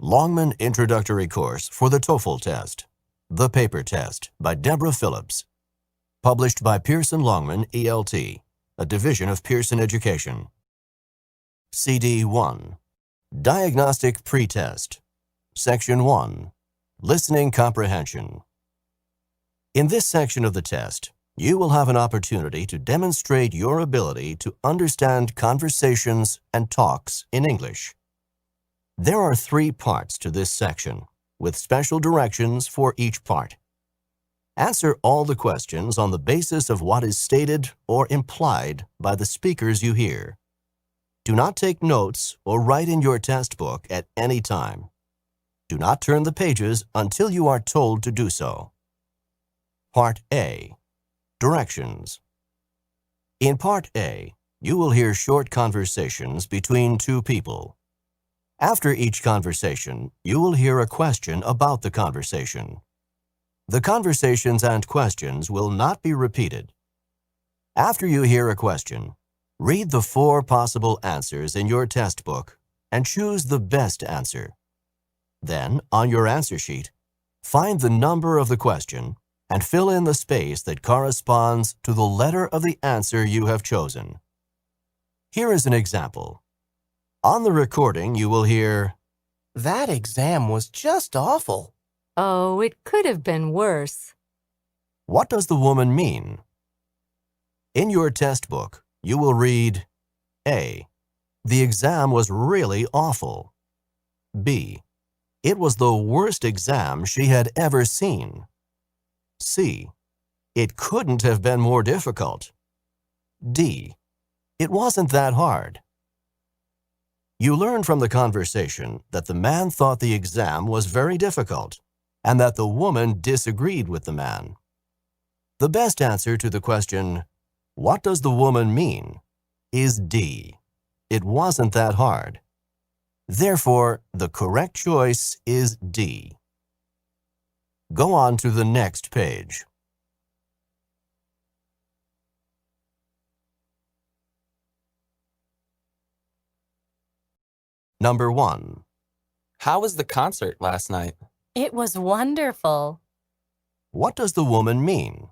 Longman Introductory Course for the TOEFL Test. The Paper Test by Deborah Phillips. Published by Pearson Longman, ELT, a division of Pearson Education. CD 1. Diagnostic Pretest. Section 1. Listening Comprehension. In this section of the test, you will have an opportunity to demonstrate your ability to understand conversations and talks in English. There are 3 parts to this section, with special directions for each part. Answer all the questions on the basis of what is stated or implied by the speakers you hear. Do not take notes or write in your test book at any time. Do not turn the pages until you are told to do so. Part A. Directions. In Part A, you will hear short conversations between 2 people. After each conversation, you will hear a question about the conversation. The conversations and questions will not be repeated. After you hear a question, read the 4 possible answers in your test book and choose the best answer. Then, on your answer sheet, find the number of the question and fill in the space that corresponds to the letter of the answer you have chosen. Here is an example. On the recording, you will hear, "That exam was just awful." Oh, it could have been worse. What does the woman mean? In your test book, you will read, A. The exam was really awful. B. It was the worst exam she had ever seen. C. It couldn't have been more difficult. D. It wasn't that hard. You learn from the conversation that the man thought the exam was very difficult and that the woman disagreed with the man. The best answer to the question, "What does the woman mean?" is D. It wasn't that hard. Therefore, the correct choice is D. Go on to the next page. Number 1. How was the concert last night? It was wonderful. What does the woman mean?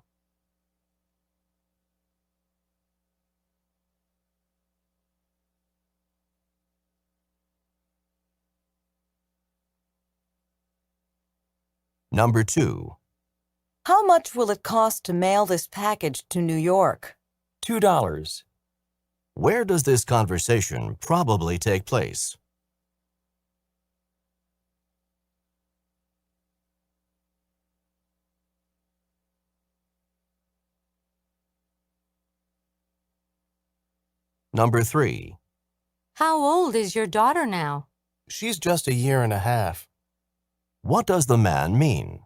Number 2. How much will it cost to mail this package to New York? $2. Where does this conversation probably take place? Number 3. How old is your daughter now? She's just a year and a half. What does the man mean?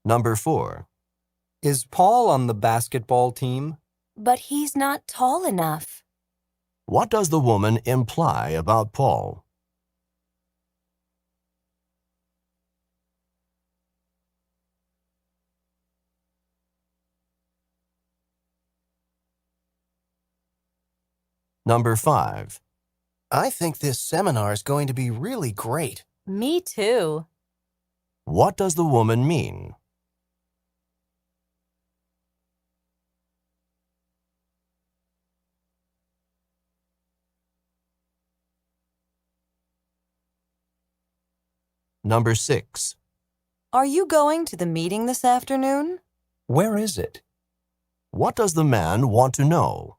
Number 4. Is Paul on the basketball team? But he's not tall enough. What does the woman imply about Paul? Number 5. I think this seminar is going to be really great. Me too. What does the woman mean? Number 6. Are you going to the meeting this afternoon? Where is it? What does the man want to know?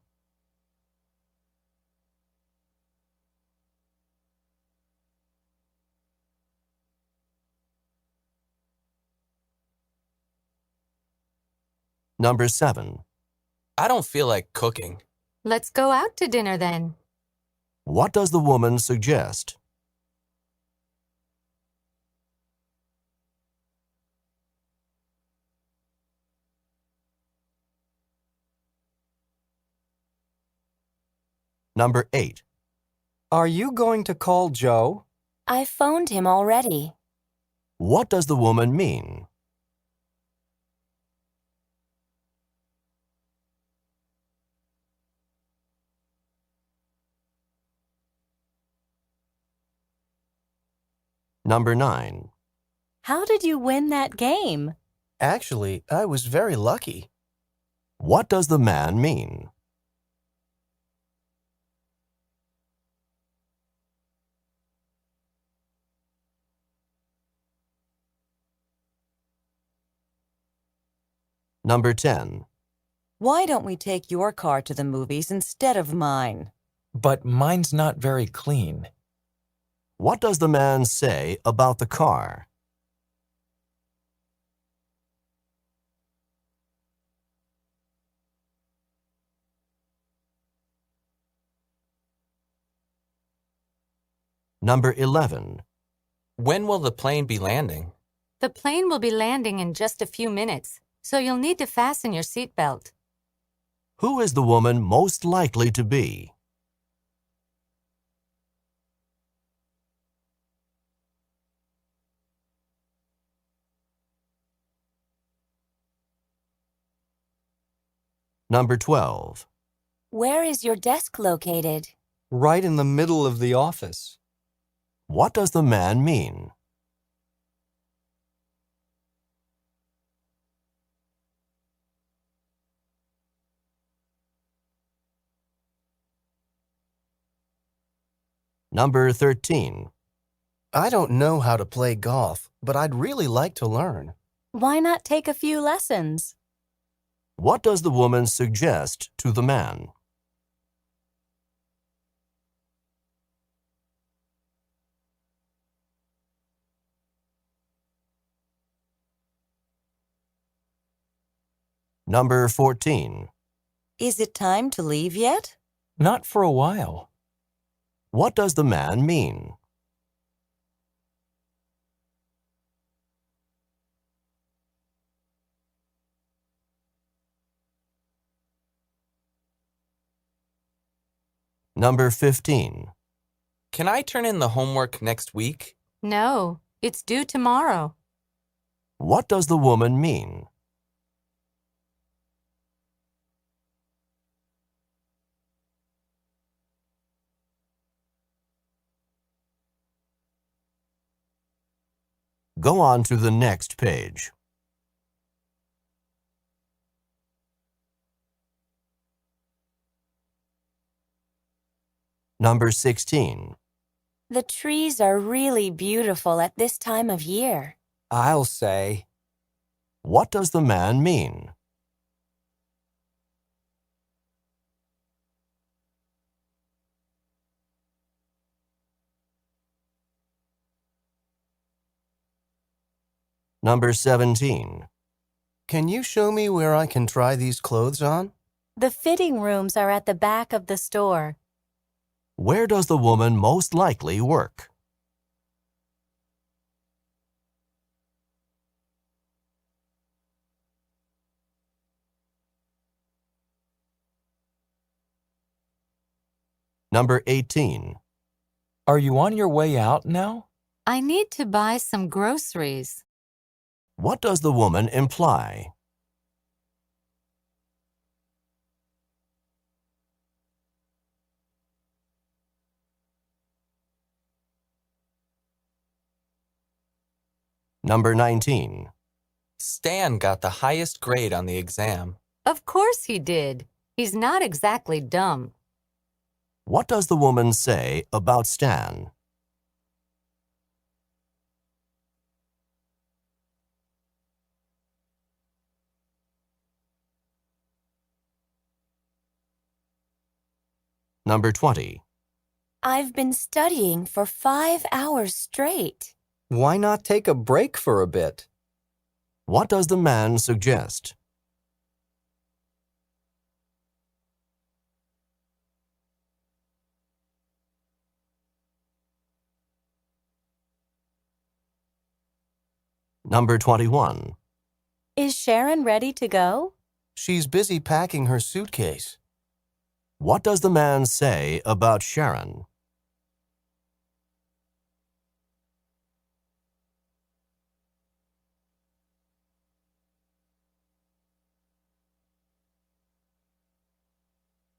Number 7. I don't feel like cooking. Let's go out to dinner then. What does the woman suggest? Number 8. Are you going to call Joe? I phoned him already. What does the woman mean? Number 9. How did you win that game? Actually, I was very lucky. What does the man mean? Number 10. Why don't we take your car to the movies instead of mine? But mine's not very clean. What does the man say about the car? Number 11. When will the plane be landing? The plane will be landing in just a few minutes, so you'll need to fasten your seatbelt. Who is the woman most likely to be? Number 12. Where is your desk located? Right in the middle of the office. What does the man mean? Number 13. I don't know how to play golf, but I'd really like to learn. Why not take a few lessons? What does the woman suggest to the man? Number 14. Is it time to leave yet? Not for a while. What does the man mean? Number 15. Can I turn in the homework next week? No, it's due tomorrow. What does the woman mean? Go on to the next page. Number 16. The trees are really beautiful at this time of year. I'll say. What does the man mean? Number 17. Can you show me where I can try these clothes on? The fitting rooms are at the back of the store. Where does the woman most likely work? Number 18. Are you on your way out now? I need to buy some groceries. What does the woman imply? Number 19. Stan got the highest grade on the exam. Of course he did. He's not exactly dumb. What does the woman say about Stan? Number 20. I've been studying for 5 hours straight. Why not take a break for a bit? What does the man suggest? Number 21. Is Sharon ready to go? She's busy packing her suitcase. What does the man say about Sharon?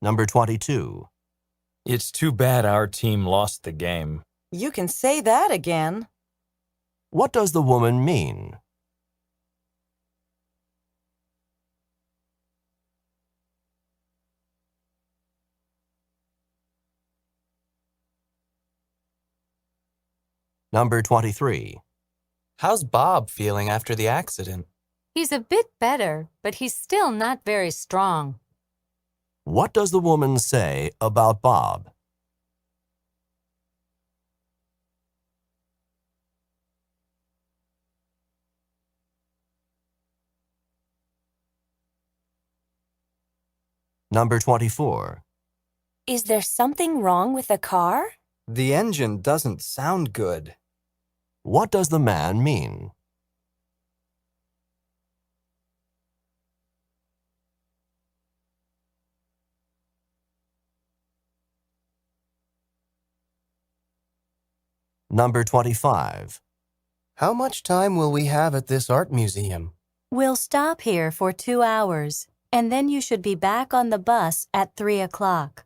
Number 22. It's too bad our team lost the game. You can say that again. What does the woman mean? Number 23. How's Bob feeling after the accident? He's a bit better, but he's still not very strong. What does the woman say about Bob? Number 24. Is there something wrong with the car? The engine doesn't sound good. What does the man mean? Number 25. How much time will we have at this art museum? We'll stop here for 2 hours, and then you should be back on the bus at 3 o'clock.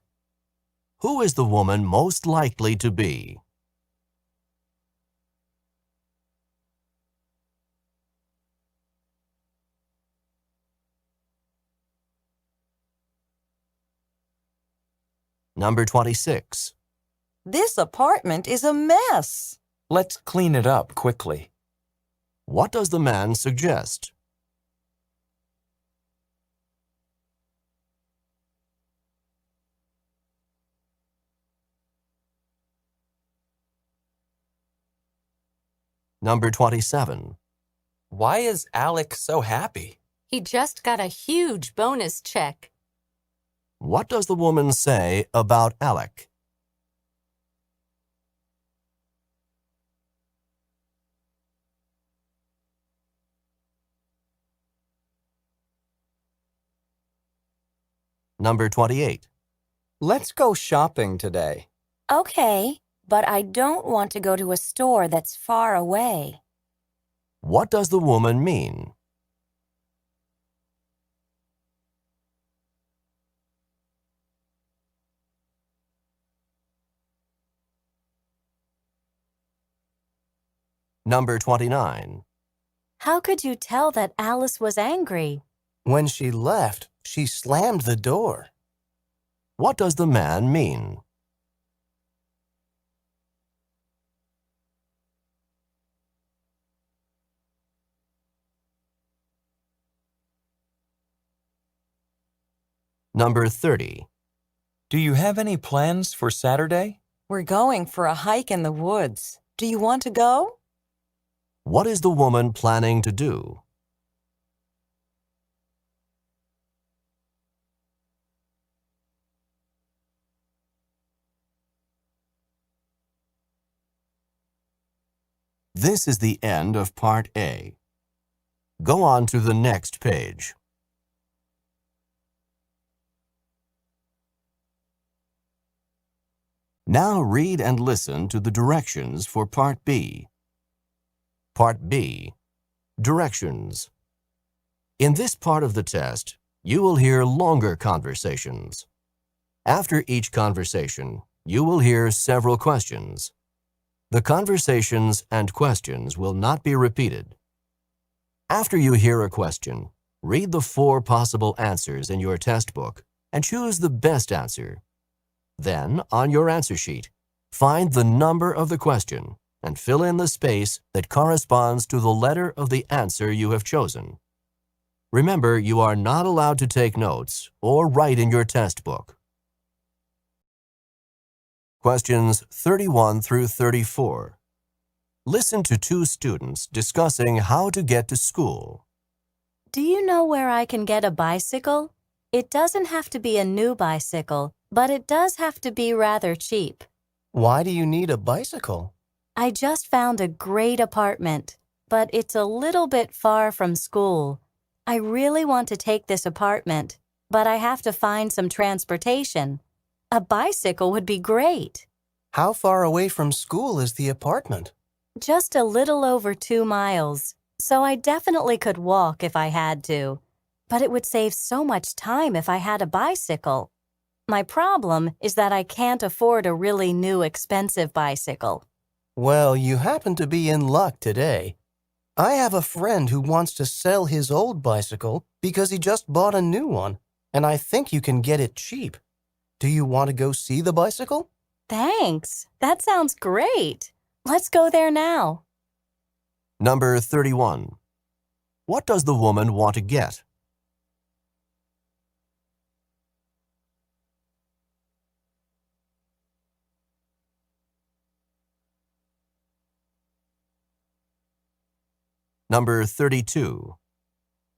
Who is the woman most likely to be? Number 26. This apartment is a mess. Let's clean it up quickly. What does the man suggest? Number 27. Why is Alec so happy? He just got a huge bonus check. What does the woman say about Alec? Number 28. Let's go shopping today. Okay, but I don't want to go to a store that's far away. What does the woman mean? Number 29. How could you tell that Alice was angry? When she left, she slammed the door. What does the man mean? Number 30. Do you have any plans for Saturday? We're going for a hike in the woods. Do you want to go? What is the woman planning to do? This is the end of Part A. Go on to the next page. Now read and listen to the directions for Part B. Part B. Directions. In this part of the test, you will hear longer conversations. After each conversation, you will hear several questions. The conversations and questions will not be repeated. After you hear a question, read the 4 possible answers in your test book and choose the best answer. Then, on your answer sheet, find the number of the question and fill in the space that corresponds to the letter of the answer you have chosen. Remember, you are not allowed to take notes or write in your test book. Questions 31 through 34. Listen to 2 students discussing how to get to school. Do you know where I can get a bicycle? It doesn't have to be a new bicycle, but it does have to be rather cheap. Why do you need a bicycle? I just found a great apartment, but it's a little bit far from school. I really want to take this apartment, but I have to find some transportation. A bicycle would be great. How far away from school is the apartment? Just a little over 2 miles, so I definitely could walk if I had to. But it would save so much time if I had a bicycle. My problem is that I can't afford a really new expensive bicycle. Well, you happen to be in luck today. I have a friend who wants to sell his old bicycle because he just bought a new one, and I think you can get it cheap. Do you want to go see the bicycle? Thanks. That sounds great. Let's go there now. Number 31. What does the woman want to get? Number 32.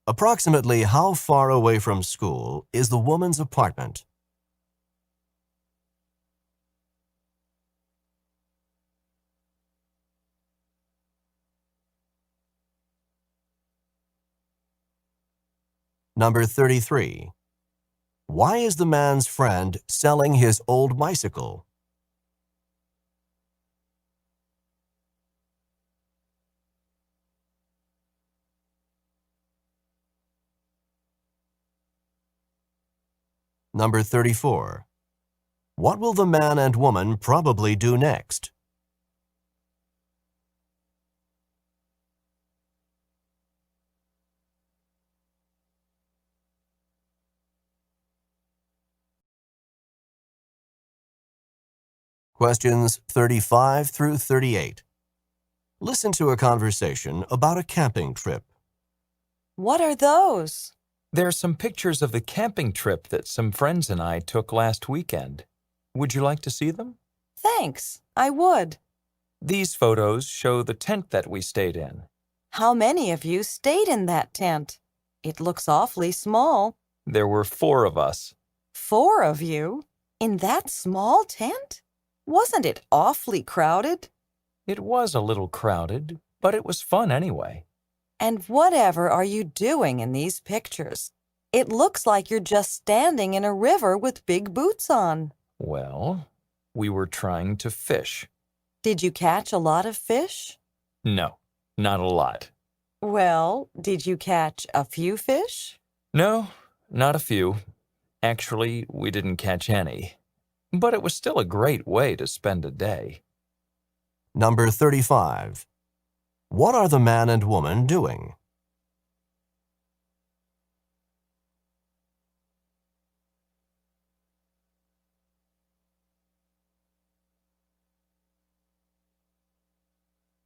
Approximately how far away from school is the woman's apartment? Number 33. Why is the man's friend selling his old bicycle? Number 34. What will the man and woman probably do next? Questions 35 through 38. Listen to a conversation about a camping trip. What are those? There are some pictures of the camping trip that some friends and I took last weekend. Would you like to see them? Thanks, I would. These photos show the tent that we stayed in. How many of you stayed in that tent? It looks awfully small. There were 4 of us. 4 of you? In that small tent? Wasn't it awfully crowded? It was a little crowded, but it was fun anyway. And whatever are you doing in these pictures? It looks like you're just standing in a river with big boots on. Well, we were trying to fish. Did you catch a lot of fish? No, not a lot. Well, did you catch a few fish? No, not a few. Actually, we didn't catch any. But it was still a great way to spend a day. Number 35. What are the man and woman doing?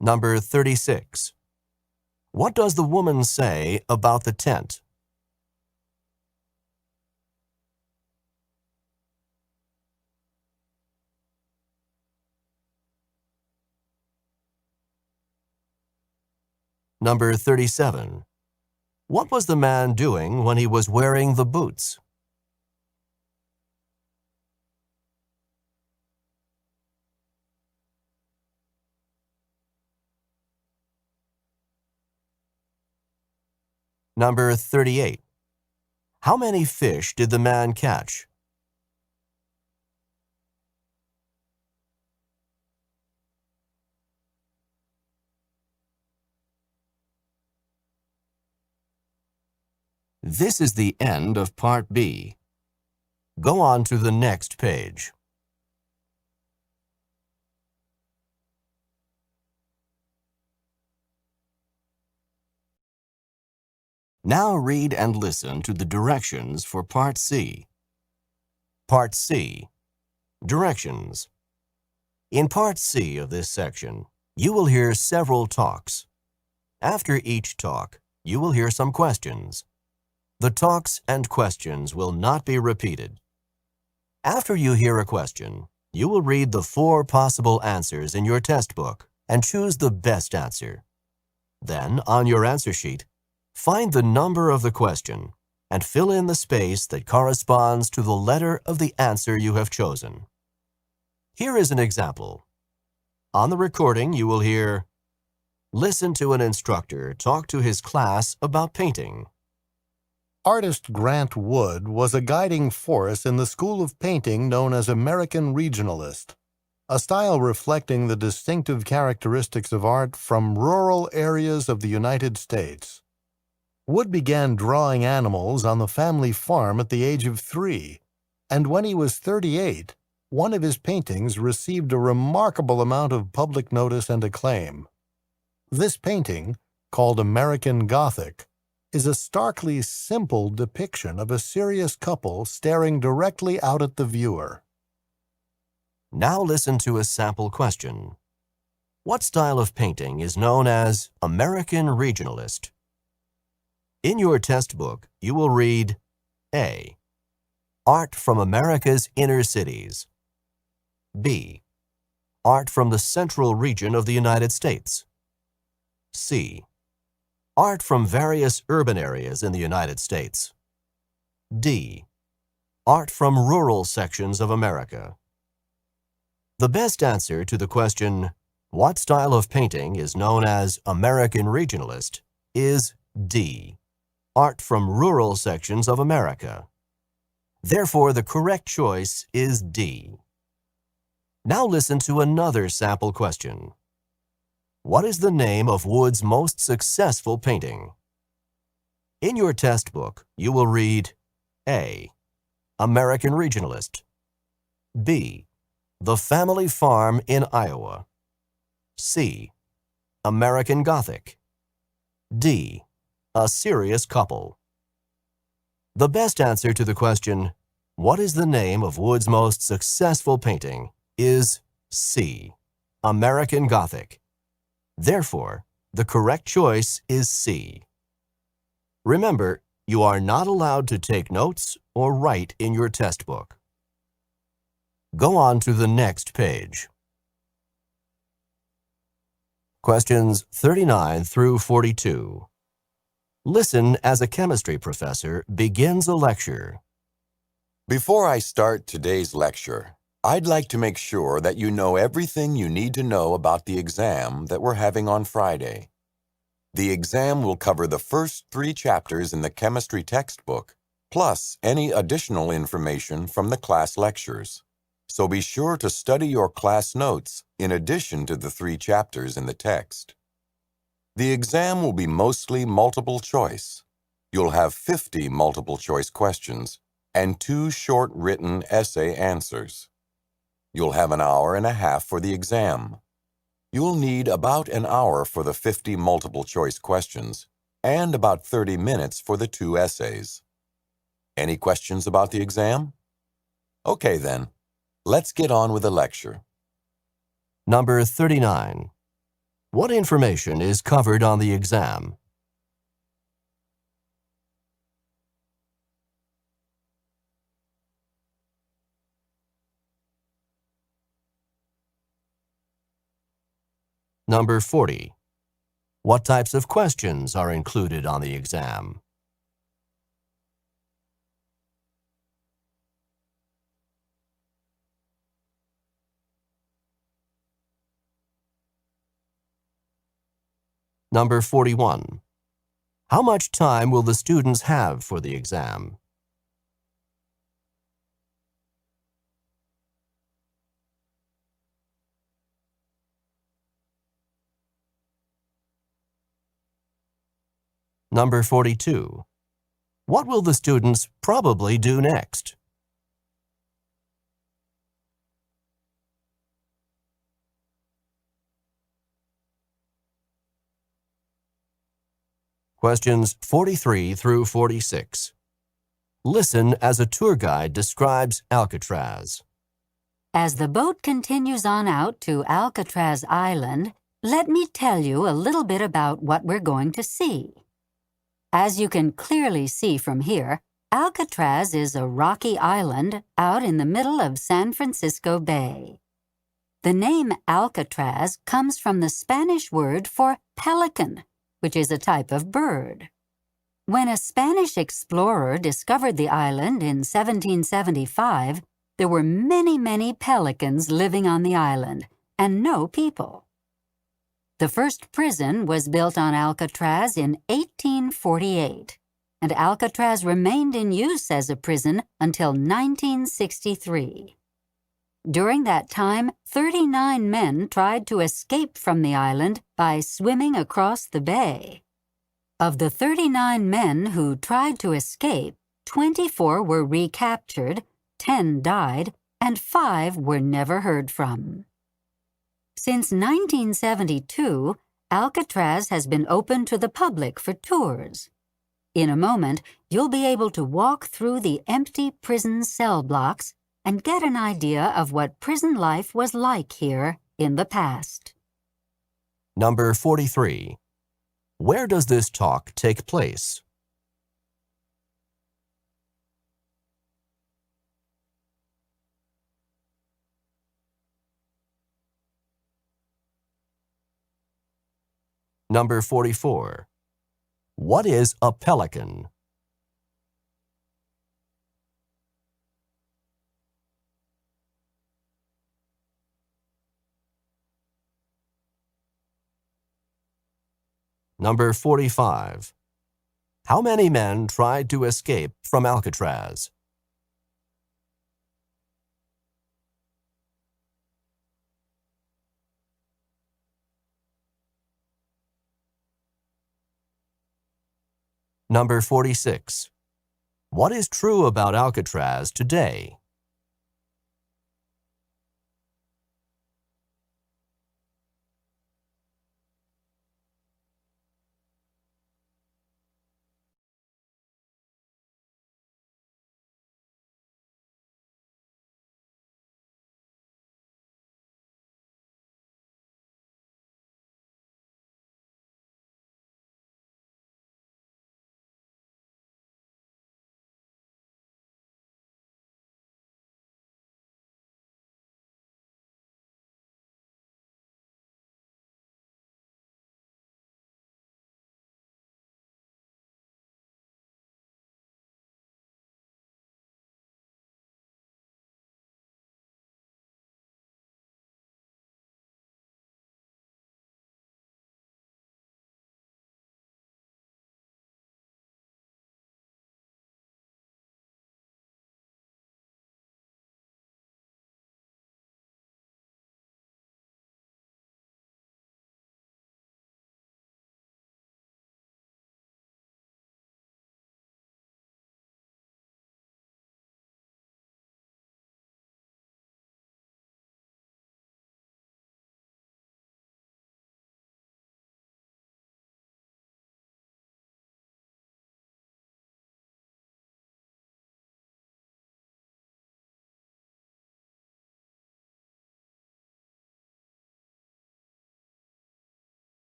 Number 36. What does the woman say about the tent? Number 37. What was the man doing when he was wearing the boots? Number 38. How many fish did the man catch? This is the end of Part B. Go on to the next page. Now read and listen to the directions for Part C. Part C. Directions. In Part C of this section, you will hear several talks. After each talk, you will hear some questions. The talks and questions will not be repeated. After you hear a question, you will read the 4 possible answers in your test book and choose the best answer. Then, on your answer sheet, find the number of the question and fill in the space that corresponds to the letter of the answer you have chosen. Here is an example. On the recording, you will hear, "Listen to an instructor talk to his class about painting." Artist Grant Wood was a guiding force in the school of painting known as American Regionalist, a style reflecting the distinctive characteristics of art from rural areas of the United States. Wood began drawing animals on the family farm at the age of 3, and when he was 38, one of his paintings received a remarkable amount of public notice and acclaim. This painting, called American Gothic, is a starkly simple depiction of a serious couple staring directly out at the viewer. Now listen to a sample question. What style of painting is known as American Regionalist? In your test book, you will read A. Art from America's inner cities. B. Art from the central region of the United States. C. Art from various urban areas in the United States. D. Art from rural sections of America. The best answer to the question, what style of painting is known as American Regionalist, is D. Art from rural sections of America. Therefore, the correct choice is D. Now listen to another sample question. What is the name of Wood's most successful painting? In your test book, you will read A. American Regionalist. B. The Family Farm in Iowa. C. American Gothic. D. A Serious Couple. The best answer to the question, what is the name of Wood's most successful painting, is C. American Gothic. Therefore, the correct choice is C. Remember, you are not allowed to take notes or write in your test book. Go on to the next page. Questions 39 through 42. Listen as a chemistry professor begins a lecture. Before I start today's lecture, I'd like to make sure that you know everything you need to know about the exam that we're having on Friday. The exam will cover the first 3 chapters in the chemistry textbook, plus any additional information from the class lectures. So be sure to study your class notes in addition to the 3 chapters in the text. The exam will be mostly multiple choice. You'll have 50 multiple choice questions and 2 short written essay answers. You'll have an hour and a half for the exam. You'll need about an hour for the 50 multiple choice questions and about 30 minutes for the 2 essays. Any questions about the exam? Okay then, let's get on with the lecture. Number 39. What information is covered on the exam? Number 40. What types of questions are included on the exam? Number 41. How much time will the students have for the exam? Number 42. What will the students probably do next? Questions 43 through 46. Listen as a tour guide describes Alcatraz. As the boat continues on out to Alcatraz Island, let me tell you a little bit about what we're going to see. As you can clearly see from here, Alcatraz is a rocky island out in the middle of San Francisco Bay. The name Alcatraz comes from the Spanish word for pelican, which is a type of bird. When a Spanish explorer discovered the island in 1775, there were many pelicans living on the island and no people. The first prison was built on Alcatraz in 1848, and Alcatraz remained in use as a prison until 1963. During that time, 39 men tried to escape from the island by swimming across the bay. Of the 39 men who tried to escape, 24 were recaptured, 10 died, and 5 were never heard from. Since 1972, Alcatraz has been open to the public for tours. In a moment, you'll be able to walk through the empty prison cell blocks and get an idea of what prison life was like here in the past. Number 43. Where does this talk take place? Number 44. What is a pelican? Number 45. How many men tried to escape from Alcatraz? Number 46. What is true about Alcatraz today?